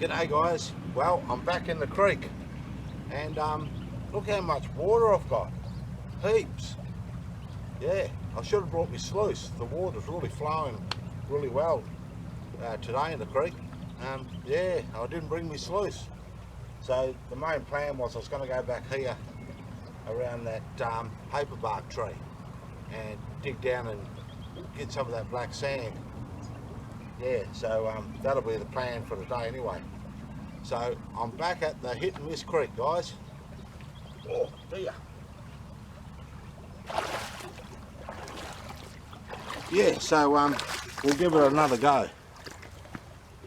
G'day guys, well I'm back in the creek and look how much water I've got, heaps. Yeah, I should have brought my sluice. The water's really flowing really well today in the creek. Yeah, I didn't bring my sluice. So the main plan was I was going to go back here around that paper bark tree and dig down and get some of that black sand. Yeah, so that'll be the plan for today anyway. So I'm back at the Hit and Miss Creek, guys. Oh dear. Yeah, so we'll give it another go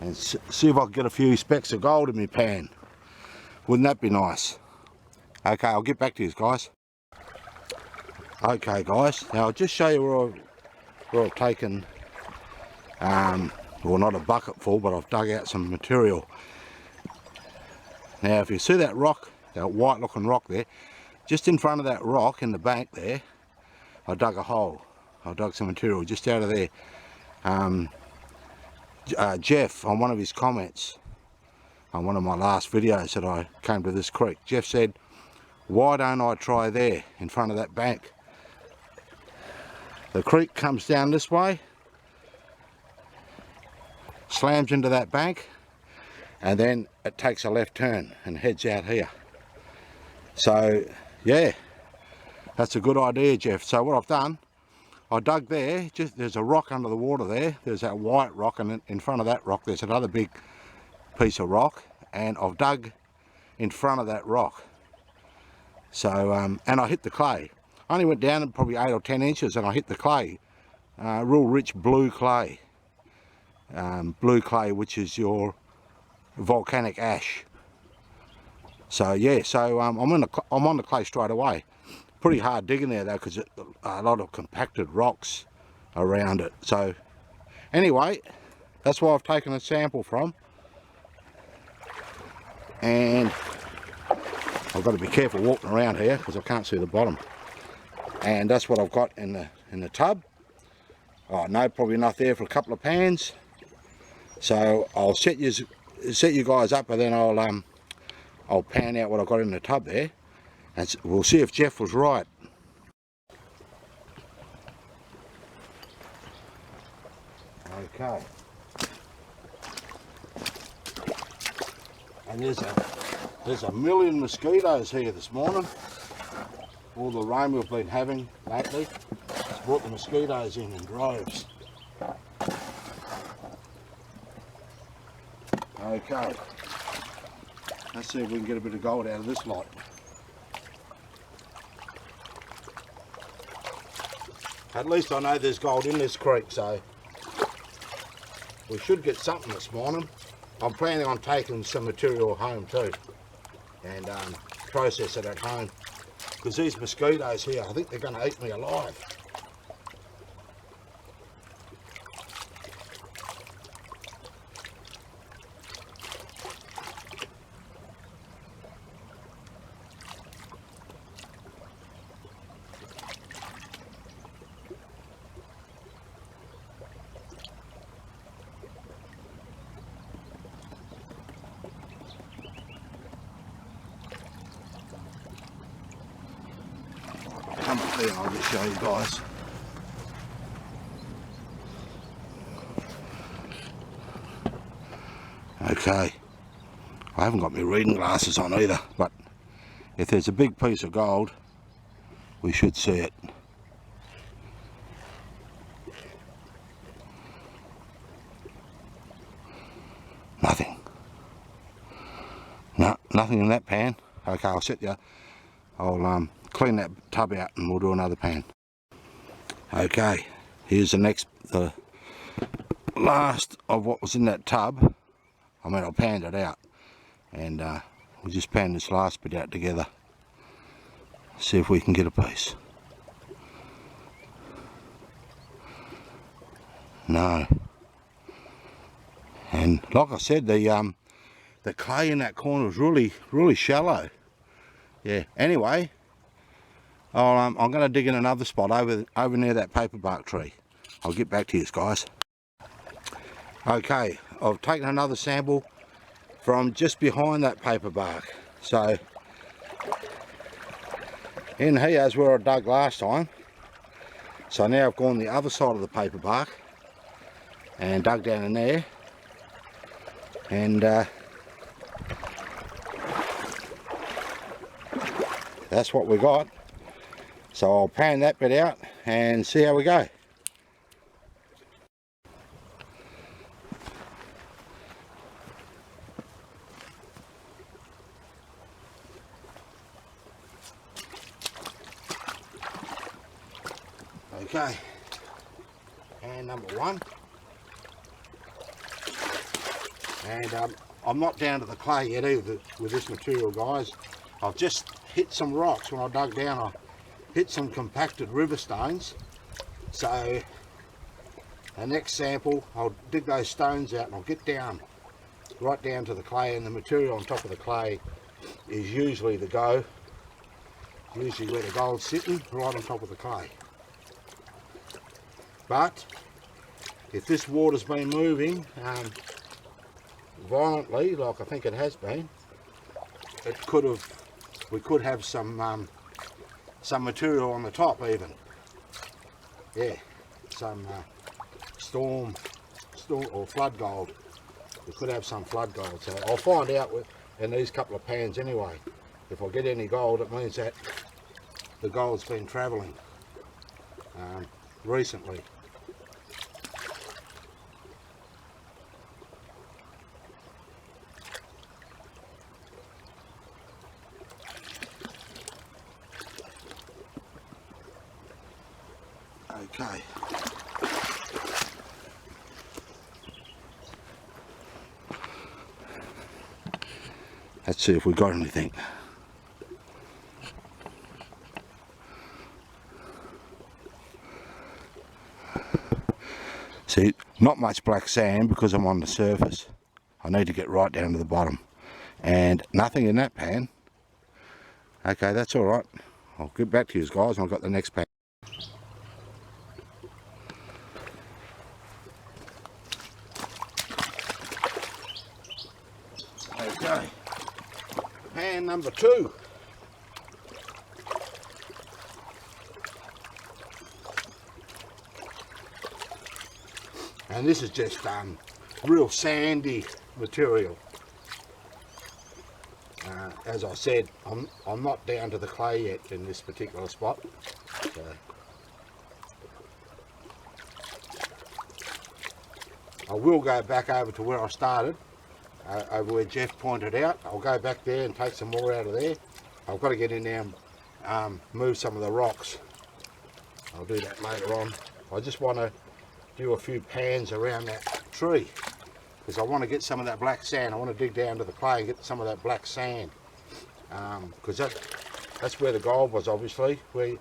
and see if I can get a few specks of gold in my pan. Wouldn't that be nice? Okay, I'll get back to you guys. Okay guys, now I'll just show you where I've taken, well, not a bucket full, but I've dug out some material. Now if you see that rock, that white looking rock there, just in front of that rock in the bank there, I dug a hole. I dug some material just out of there. Jeff, on one of his comments on one of my last videos that I came to this creek, Jeff said, why don't I try there in front of that bank? The creek comes down this way, slams into that bank, and then it takes a left turn and heads out here. So yeah, that's a good idea, Jeff. So what I've done, I dug there, just there's a rock under the water there, there's that white rock, and in front of that rock there's another big piece of rock, and I've dug in front of that rock. So and I hit the clay. I only went down probably 8 or 10 inches and I hit the clay, real rich blue clay, which is your volcanic ash. So yeah, so I'm on the clay straight away. Pretty hard digging there though, because a lot of compacted rocks around it. So anyway, that's where I've taken a sample from, and I've got to be careful walking around here because I can't see the bottom. And that's what I've got in the tub. Oh no, probably enough there for a couple of pans. So I'll set you guys up, and then I'll pan out what I've got in the tub there, and we'll see if Jeff was right. Okay. And there's a million mosquitoes here this morning. All the rain we've been having lately has brought the mosquitoes in droves. Okay, let's see if we can get a bit of gold out of this lot. At least I know there's gold in this creek, so we should get something this morning. I'm planning on taking some material home too and process it at home, because these mosquitoes here, I think they're going to eat me alive. Come up there and I'll just show you guys. Okay, I haven't got my reading glasses on either, but if there's a big piece of gold, we should see it. Nothing. No, nothing in that pan. Okay, I'll set you. I'll clean that tub out and we'll do another pan. Okay, here's the last of what was in that tub. I mean, I panned it out, and we'll just pan this last bit out together. See if we can get a piece. No. And like I said, the clay in that corner is really shallow. Yeah. Anyway, I'm going to dig in another spot over near that paper bark tree. I'll get back to you guys. Okay, I've taken another sample from just behind that paper bark. So in here is where I dug last time. So now I've gone the other side of the paper bark and dug down in there, and that's what we got. So I'll pan that bit out and see how we go. Okay, and number one, and I'm not down to the clay yet either with this material, guys. I've just hit some rocks. When I dug down, I hit some compacted river stones. So the next sample, I'll dig those stones out and I'll get down, right down to the clay, and the material on top of the clay is usually the go, usually where the gold's sitting, right on top of the clay. But if this water's been moving violently, like I think it has been, we could have some material on the top even. Yeah, some storm or flood gold. We could have some flood gold. So I'll find out in these couple of pans anyway. If I get any gold, it means that the gold's been travelling recently. Okay. Let's see if we got anything. See, not much black sand because I'm on the surface. I need to get right down to the bottom. And nothing in that pan. Okay, that's all right. I'll get back to you guys when I've got the next pan. Okay, pan number 2. And this is just real sandy material. As I said, I'm not down to the clay yet in this particular spot. So I will go back over to where I started, over where Jeff pointed out. I'll go back there and take some more out of there. I've got to get in there and move some of the rocks. I'll do that later on. I just want to do a few pans around that tree because I want to get some of that black sand. I want to dig down to the clay and get some of that black sand, because that's where the gold was, obviously, where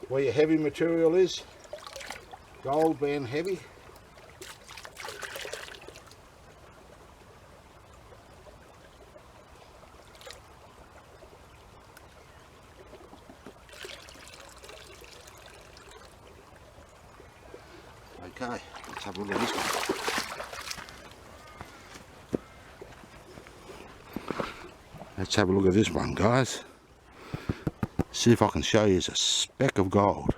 your heavy material is, gold being heavy. Okay, let's have a look at this one. Let's have a look at this one, guys. See if I can show you it's a speck of gold.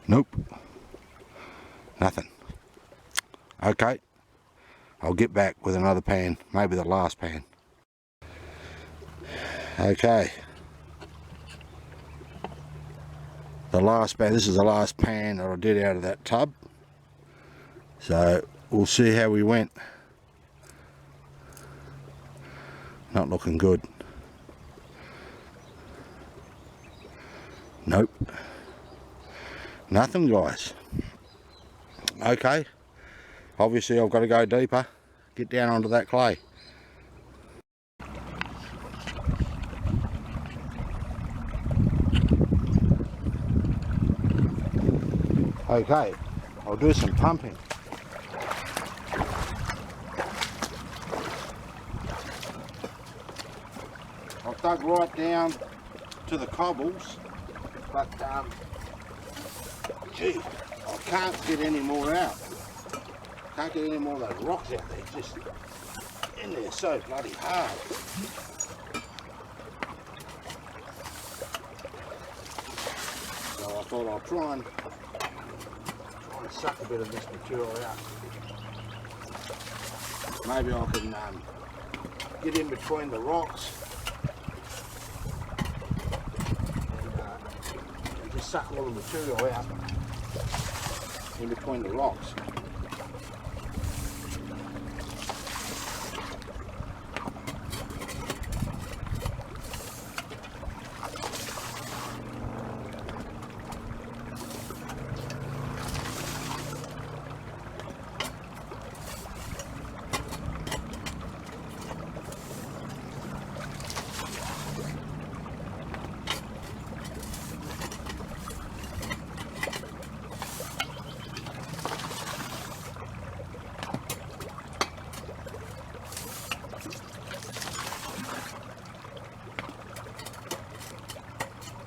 Nope. Nothing. Okay. I'll get back with another pan, maybe the last pan. Okay, the last pan, this is the last pan that I did out of that tub, so we'll see how we went. Not looking good. Nope, nothing, guys. Okay, obviously I've got to go deeper, get down onto that clay. Okay, I'll do some pumping. I've dug right down to the cobbles, but Gee, I can't get any more out. Can't get any more of those rocks out there. Just in there so bloody hard. So I thought I'll try and suck a bit of this material out. Maybe I can get in between the rocks and just suck all the material out in between the rocks.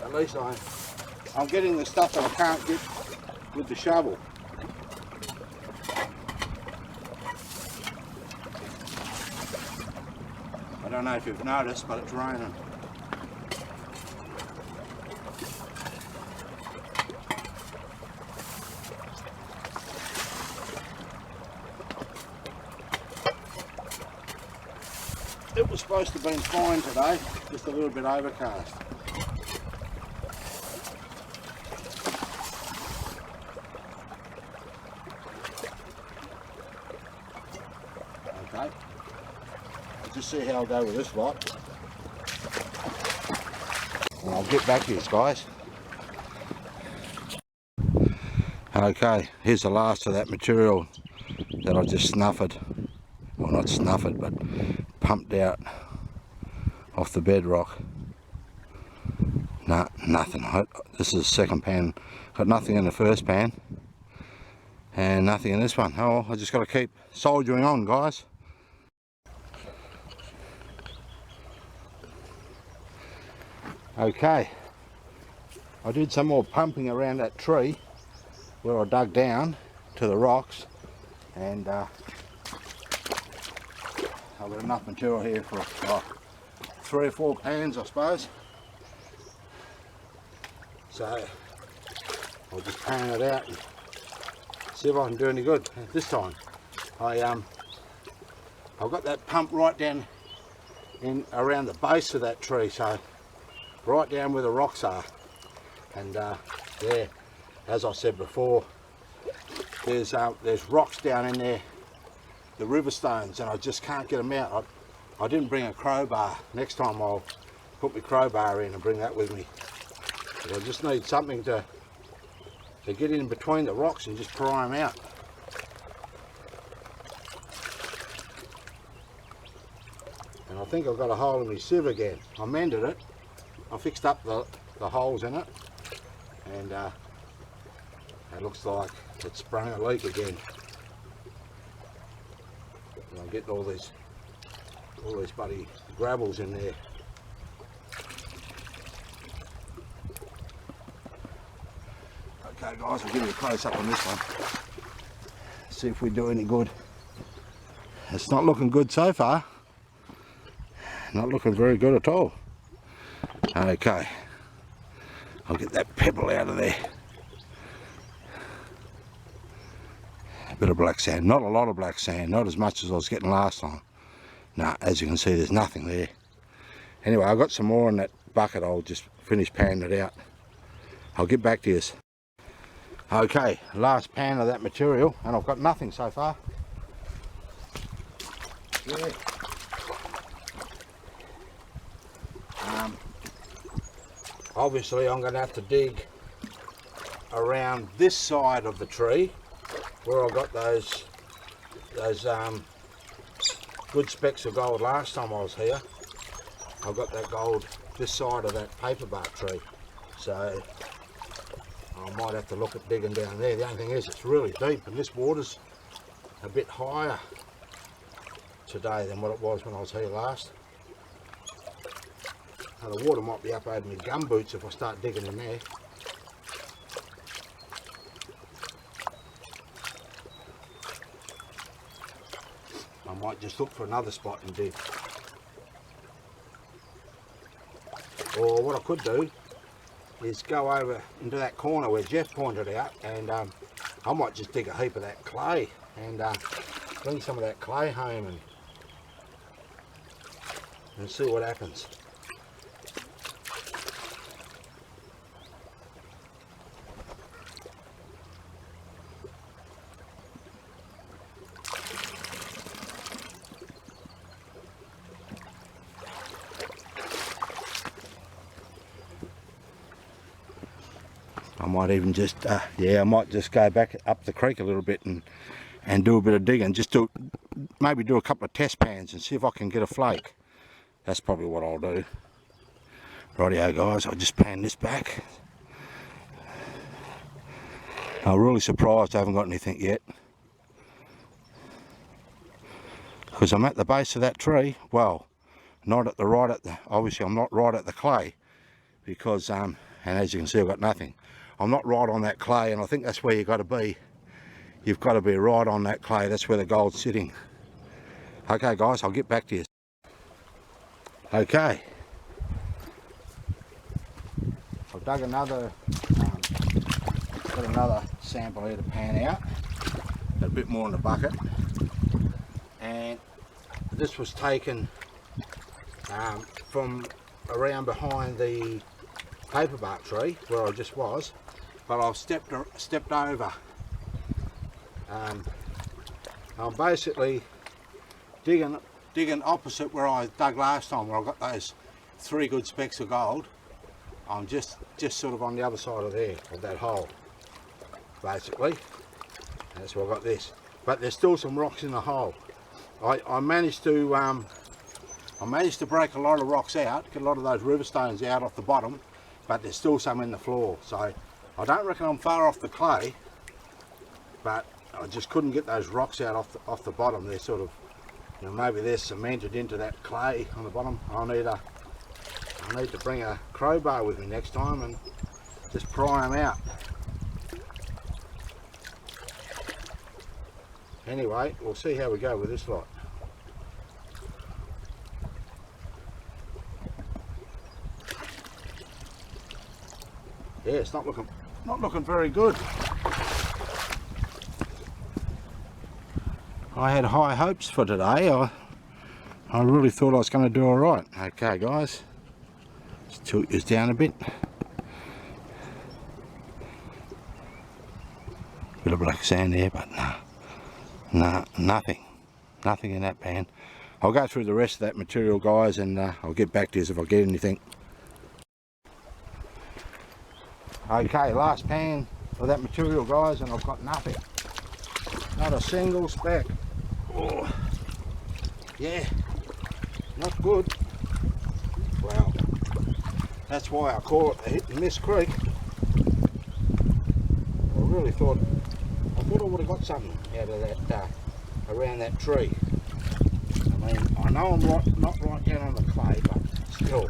At least I'm getting the stuff that I can't get with the shovel. I don't know if you've noticed, but it's raining. It was supposed to have been fine today, just a little bit overcast. Okay, I'll just see how I'll go with this lot. And I'll get back to you guys. Okay, here's the last of that material that I just snuffed. Well, not snuffed, but pumped out off the bedrock. Nah, nothing. This is the second pan. Got nothing in the first pan and nothing in this one. Oh well, I just got to keep soldiering on, guys. Okay, I did some more pumping around that tree where I dug down to the rocks, and I've got enough material here for 3 or 4 pans, I suppose. So I'll just pan it out and see if I can do any good this time. I've got that pump right down in around the base of that tree, so right down where the rocks are, and yeah, as I said before, there's rocks down in there, the river stones, and I just can't get them out. I didn't bring a crowbar. Next time I'll put my crowbar in and bring that with me. But I just need something to get in between the rocks and just pry them out. And I think I've got a hole in my sieve again. I mended it. I fixed up the holes in it, and it looks like it's sprung a leak again. And I'm getting all these bloody gravels in there. Okay guys, I'll give you a close up on this one. See if we do any good. It's not looking good so far. Not looking very good at all. Okay, I'll get that pebble out of there. A bit of black sand, not a lot of black sand, not as much as I was getting last time. Nah, as you can see, there's nothing there. Anyway, I've got some more in that bucket. I'll just finish panning it out. I'll get back to you. Okay, last pan of that material, and I've got nothing so far. Yeah. Obviously I'm going to have to dig around this side of the tree where I got those good specks of gold last time I was here. I've got that gold this side of that paperbark tree, so I might have to look at digging down there. The only thing is it's really deep, and this water's a bit higher today than what it was when I was here last. Now the water might be up over my gum boots if I start digging in there. might just look for another spot and dig. Or what I could do is go over into that corner where Jeff pointed out, and I might just dig a heap of that clay and bring some of that clay home and see what happens. I might even just, I might just go back up the creek a little bit and do a bit of digging. Just maybe do a couple of test pans and see if I can get a flake. That's probably what I'll do. Rightio guys, I'll just pan this back. I'm really surprised I haven't got anything yet. Because I'm at the base of that tree. Well, not at the obviously I'm not right at the clay. Because, and as you can see I've got nothing. I'm not right on that clay, and I think that's where you've got to be. You've got to be right on that clay. That's where the gold's sitting. Okay guys, I'll get back to you. Okay. I've dug another, got another sample here to pan out. Got a bit more in the bucket. And this was taken from around behind the paperbark tree where I just was, but I've stepped over. I'm basically digging opposite where I dug last time, where I got those 3 good specks of gold. I'm just sort of on the other side of there, of that hole, basically. That's where I got this. But there's still some rocks in the hole. I managed to break a lot of rocks out, get a lot of those river stones out off the bottom, but there's still some in the floor. So I don't reckon I'm far off the clay, but I just couldn't get those rocks out off the bottom. They're sort of, you know, maybe they're cemented into that clay on the bottom. I need to bring a crowbar with me next time and just pry them out. Anyway, we'll see how we go with this lot. Yeah, it's not looking very good. I had high hopes for today. I really thought I was going to do all right. Okay, guys, let's tilt this down a bit. Bit of black sand there, but no, nothing in that pan. I'll go through the rest of that material, guys, and I'll get back to you if I get anything. Okay, last pan of that material, guys, and I've got nothing. Not a single speck. Oh, yeah, not good. Well, that's why I call it a hit and miss creek. I really thought I would have got something out of that, around that tree. I mean, I know I'm not right down on the clay, but still,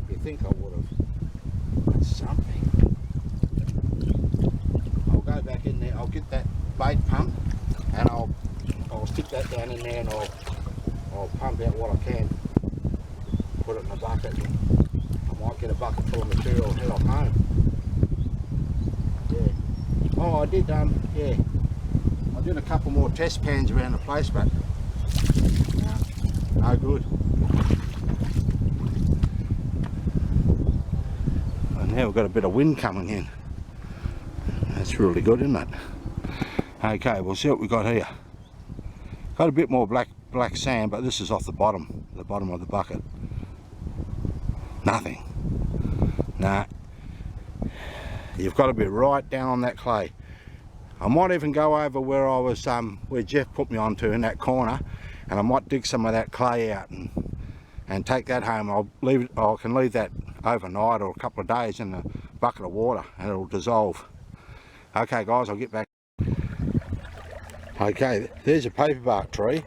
you think I would have got something. I'll go back in there, I'll get that bait pump, and I'll stick that down in there, and I'll pump out what I can, put it in a bucket. I might get a bucket full of material and head off home. Yeah. Oh, I did, yeah. I did a couple more test pans around the place, but no good. And now we've got a bit of wind coming in. That's really good, isn't it? Okay, we'll see what we got here. Got a bit more black sand, but this is off the bottom of the bucket. Nothing. Nah. You've got to be right down on that clay. I might even go over where I was, where Jeff put me onto in that corner, and I might dig some of that clay out and take that home. I can leave that overnight or a couple of days in a bucket of water, and it'll dissolve. Okay, guys, I'll get back. Okay, there's a paperbark tree.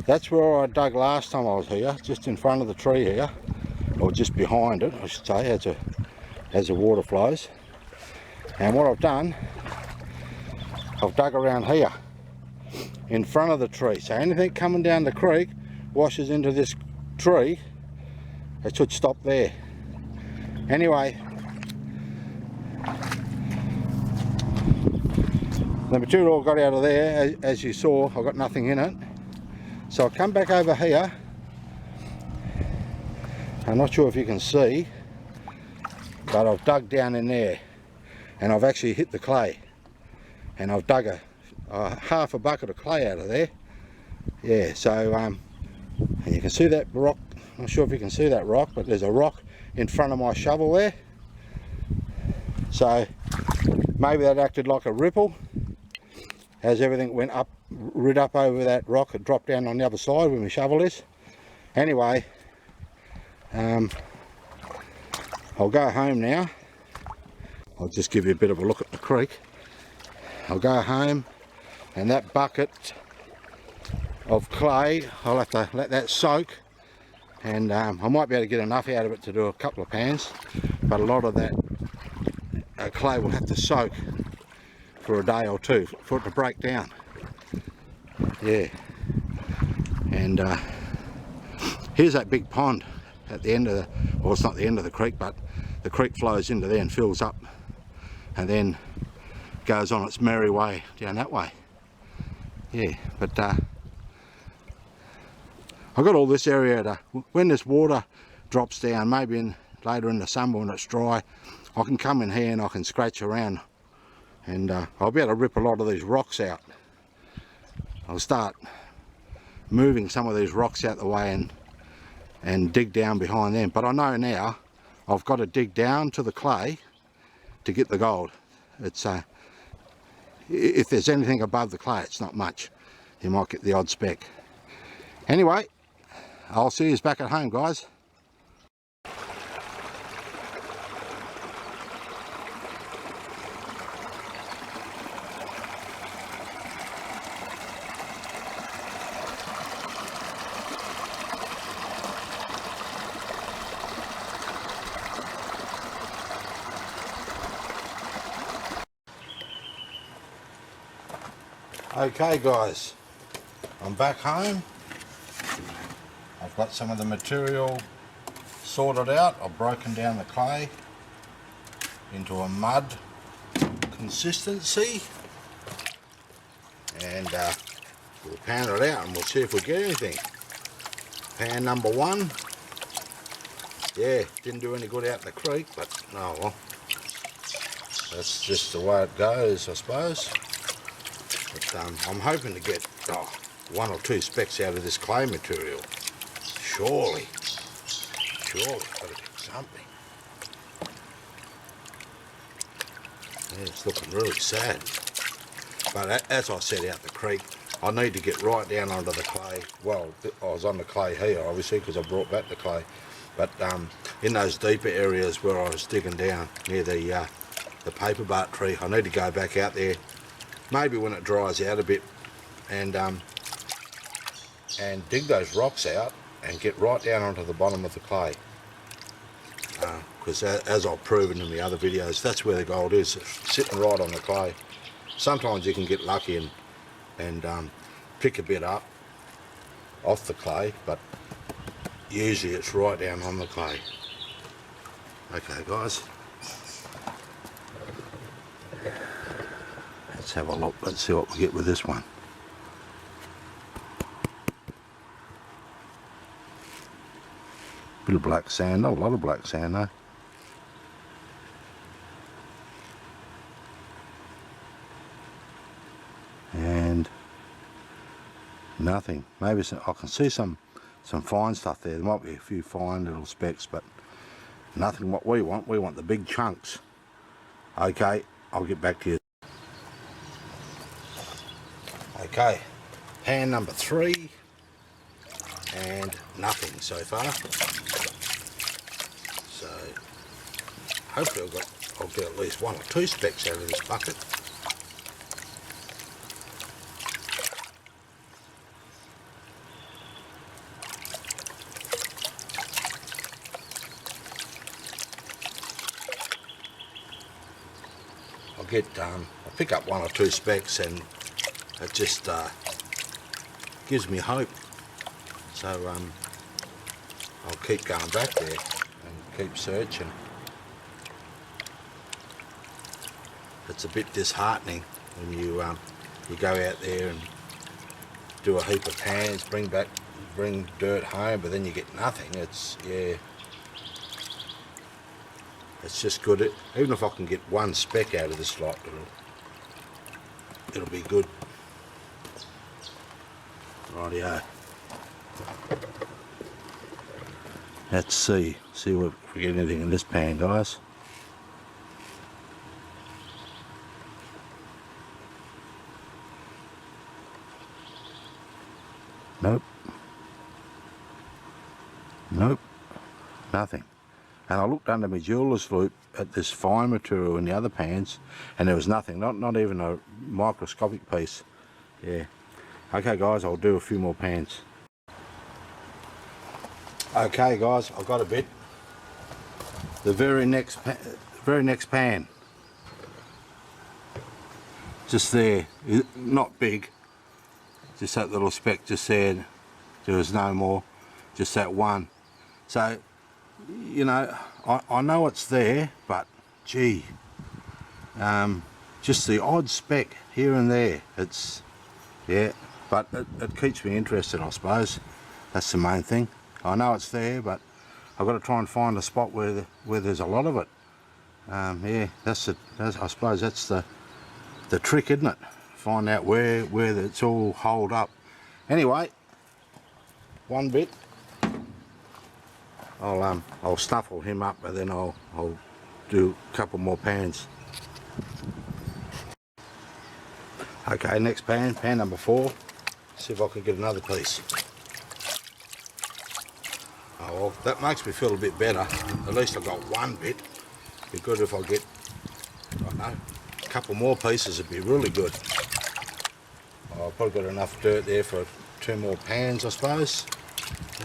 That's where I dug last time I was here, just in front of the tree here, or just behind it, I should say, as the water flows. And what I've done, I've dug around here, in front of the tree. So anything coming down the creek washes into this tree, it should stop there. Anyway, the material I got out of there, as you saw, I've got nothing in it. So I come back over here. I'm not sure if you can see, but I've dug down in there and I've actually hit the clay, and I've dug a half a bucket of clay out of there. Yeah, so and you can see that rock. I'm not sure if you can see that rock, but there's a rock in front of my shovel there. So maybe that acted like a ripple as everything went up, rid up over that rock. It dropped down on the other side where my shovel is. Anyway, I'll go home now. I'll just give you a bit of a look at the creek. I'll go home, and that bucket of clay, I'll have to let that soak, and I might be able to get enough out of it to do a couple of pans, but a lot of that clay will have to soak for a day or two for it to break down. Yeah, and here's that big pond at the end of the, well, it's not the end of the creek, but the creek flows into there and fills up and then goes on its merry way down that way. Yeah, but I've got all this area to, when this water drops down, maybe later in the summer when it's dry, I can come in here and I can scratch around, and I'll be able to rip a lot of these rocks out. I'll start moving some of these rocks out the way and dig down behind them. But I know now I've got to dig down to the clay to get the gold. It's if there's anything above the clay, it's not much. You might get the odd speck. Anyway, I'll see you back at home, guys. Okay guys, I'm back home. I've got some of the material sorted out. I've broken down the clay into a mud consistency, and we'll pan it out and we'll see if we get anything. Pan number one. Yeah, didn't do any good out in the creek, but oh well, that's just the way it goes, I suppose. But I'm hoping to get one or two specks out of this clay material. Surely, got to do something. Yeah, it's looking really sad. But as I said out the creek, I need to get right down onto the clay. Well, I was on the clay here, obviously, because I brought back the clay. But in those deeper areas where I was digging down near the paper bark tree, I need to go back out there. Maybe when it dries out a bit, and dig those rocks out and get right down onto the bottom of the clay. Because as I've proven in the other videos, that's where the gold is, sitting right on the clay. Sometimes you can get lucky and pick a bit up off the clay, but usually it's right down on the clay. Okay guys. Let's have a look, let's see what we get with this one. Bit of black sand, not a lot of black sand though. And nothing. Maybe I can see some fine stuff there. There might be a few fine little specks, but nothing what we want. We want the big chunks. Okay, I'll get back to you. Okay, pan number 3, and nothing so far. So hopefully I'll get at least 1 or 2 specks out of this bucket. I'll pick up 1 or 2 specks, and it just gives me hope. So I'll keep going back there and keep searching. It's a bit disheartening when you go out there and do a heap of pans, bring dirt home, but then you get nothing. It's, yeah, it's just good. Even if I can get one speck out of this lot, it'll be good. Rightio. Let's see if we get anything in this pan, guys. Nope. Nope. Nothing. And I looked under my jeweler's loop at this fine material in the other pans, and there was nothing. Not even a microscopic piece. Yeah. Okay, guys, I'll do a few more pans. Okay, guys, I've got a bit. The very next pan. Just there. Not big. Just that little speck just there. There was no more. Just that one. So, you know, I know it's there, but gee, just the odd speck here and there. It's, yeah, but it keeps me interested, I suppose. That's the main thing. I know it's there, but I've got to try and find a spot where there's a lot of it. Yeah, I suppose that's the trick, isn't it? Find out where it's all holed up. Anyway, one bit. I'll snuffle him up, and then I'll do a couple more pans. Okay, next pan number 4. See if I can get another piece. Oh well, that makes me feel a bit better. At least I got one bit. Be good if I get, I don't know, a couple more pieces. Would be really good. I've probably got enough dirt there for 2 more pans, I suppose,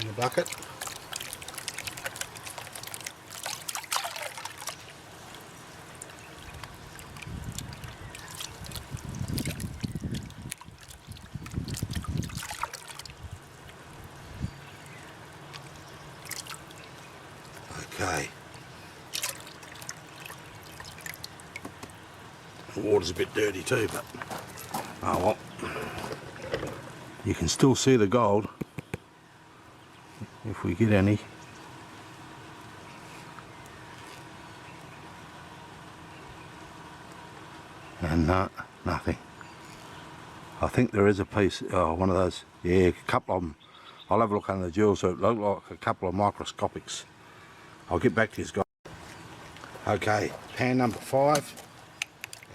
in the bucket. Okay. The water's a bit dirty too, but oh well. You can still see the gold if we get any. And nothing. I think there is a piece, one of those, yeah, a couple of them. I'll have a look under the jewels, so it looked like a couple of microscopics. I'll get back to this guy. Okay, pan number 5,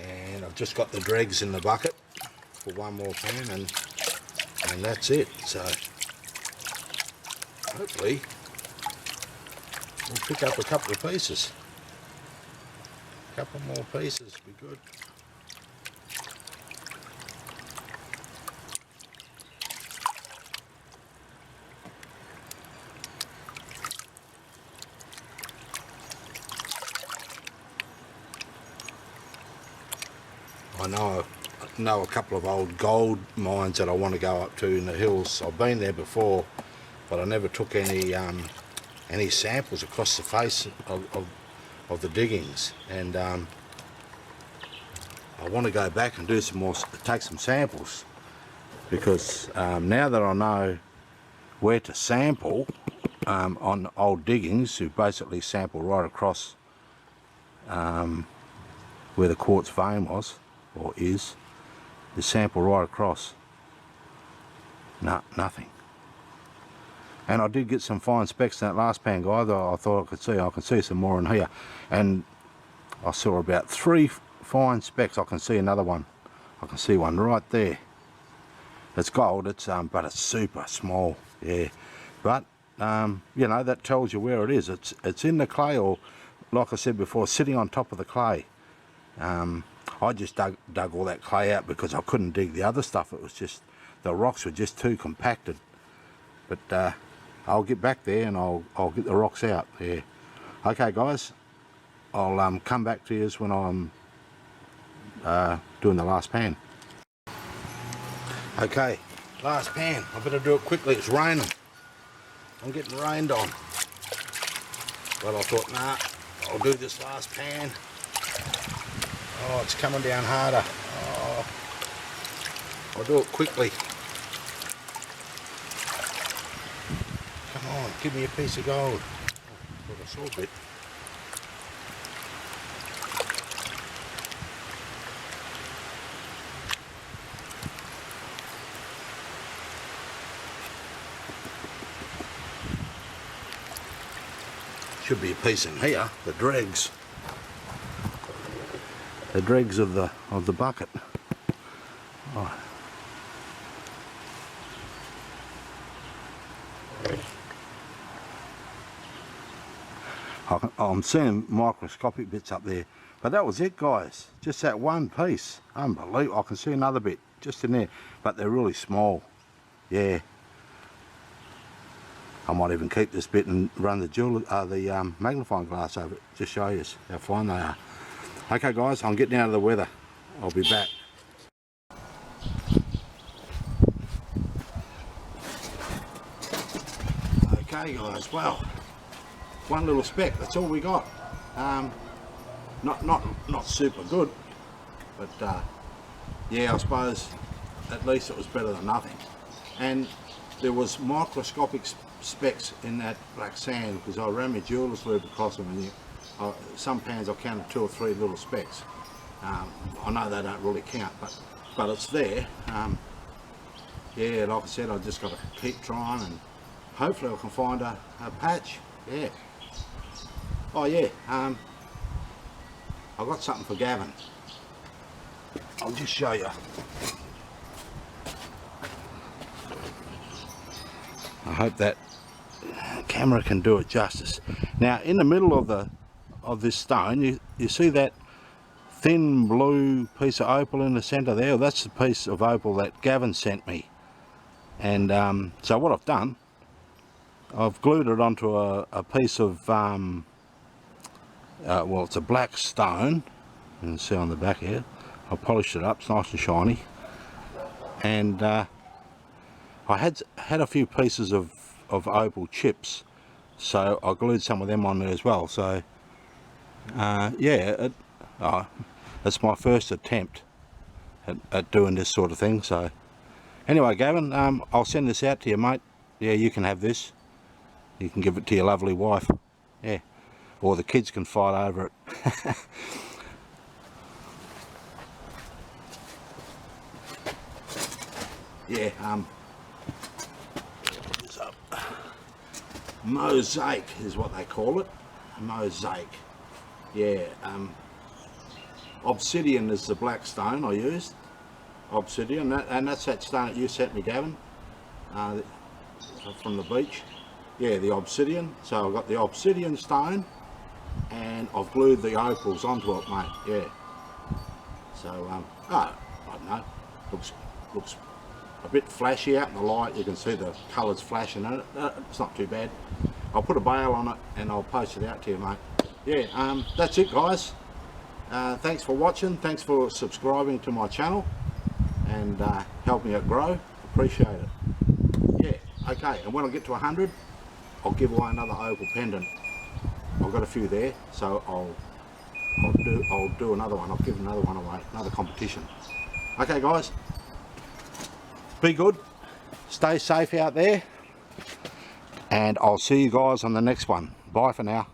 and I've just got the dregs in the bucket for one more pan, and that's it. So hopefully we'll pick up a couple of pieces. A couple more pieces would be good. I know a couple of old gold mines that I want to go up to in the hills. I've been there before, but I never took any samples across the face of the diggings, and I want to go back and do some more, take some samples, because now that I know where to sample on old diggings, you basically sample right across where the quartz vein was, or is. You sample right across. Nothing. And I did get some fine specks in that last pan, guys. I thought I can see some more in here. And I saw about 3 fine specks. I can see another one. I can see one right there. It's gold. It's but it's super small. Yeah. But you know, that tells you where it is. It's in the clay, or like I said before, sitting on top of the clay. I just dug all that clay out because I couldn't dig the other stuff. It was just, the rocks were just too compacted. But I'll get back there and I'll get the rocks out. Yeah. Okay, guys. I'll come back to you when I'm doing the last pan. Okay, Last pan. I better do it quickly. It's raining. I'm getting rained on. But I thought, nah, I'll do this last pan. Oh, it's coming down harder. Oh, I'll do it quickly. Come on, give me a piece of gold. Oh, I saw a bit. Should be a piece in here. The dregs. The dregs of the bucket. Oh. I'm seeing microscopic bits up there, but that was it, guys. Just that one piece. Unbelievable. I can see another bit just in there, but they're really small. Yeah. I might even keep this bit and run the magnifying glass over it, just show you how fine they are. Okay guys, I'm getting out of the weather. I'll be back. Okay guys, well, one little speck, that's all we got. Not super good, but yeah, I suppose at least it was better than nothing. And there was microscopic specks in that black sand, because I ran my jeweler's lube across them, and some pans I counted 2 or 3 little specks. I know they don't really count, but it's there. Yeah, like I said, I just got to keep trying, and hopefully I can find a patch. Yeah. Oh yeah, I got something for Gavin. I'll just show you. I hope that camera can do it justice. Now, in the middle of this stone, you see that thin blue piece of opal in the centre there? Well, that's the piece of opal that Gavin sent me. And so what I've done, I've glued it onto a piece of well, it's a black stone. You can see on the back here. I polished it up, it's nice and shiny. And I had a few pieces of opal chips, so I glued some of them on there as well. So yeah, it's my first attempt at doing this sort of thing. So anyway, Gavin, I'll send this out to you, mate. Yeah, you can have this. You can give it to your lovely wife. Yeah, or the kids can fight over it. Yeah, mosaic is what they call it. Mosaic. Yeah, obsidian is the black stone I used. Obsidian, and that's that stone that you sent me, Gavin, from the beach. Yeah, the obsidian. So I've got the obsidian stone, and I've glued the opals onto it, mate. Yeah. So I don't know. Looks a bit flashy out in the light. You can see the colours flashing in it. It's not too bad. I'll put a bail on it and I'll post it out to you, mate. Yeah, that's it, guys. Thanks for watching. Thanks for subscribing to my channel and helping it grow. Appreciate it. Yeah, okay. And when I get to 100, I'll give away another opal pendant. I've got a few there, so I'll do another one. I'll give another one away. Another competition. Okay, guys. Be good, stay safe out there, and I'll see you guys on the next one. Bye for now.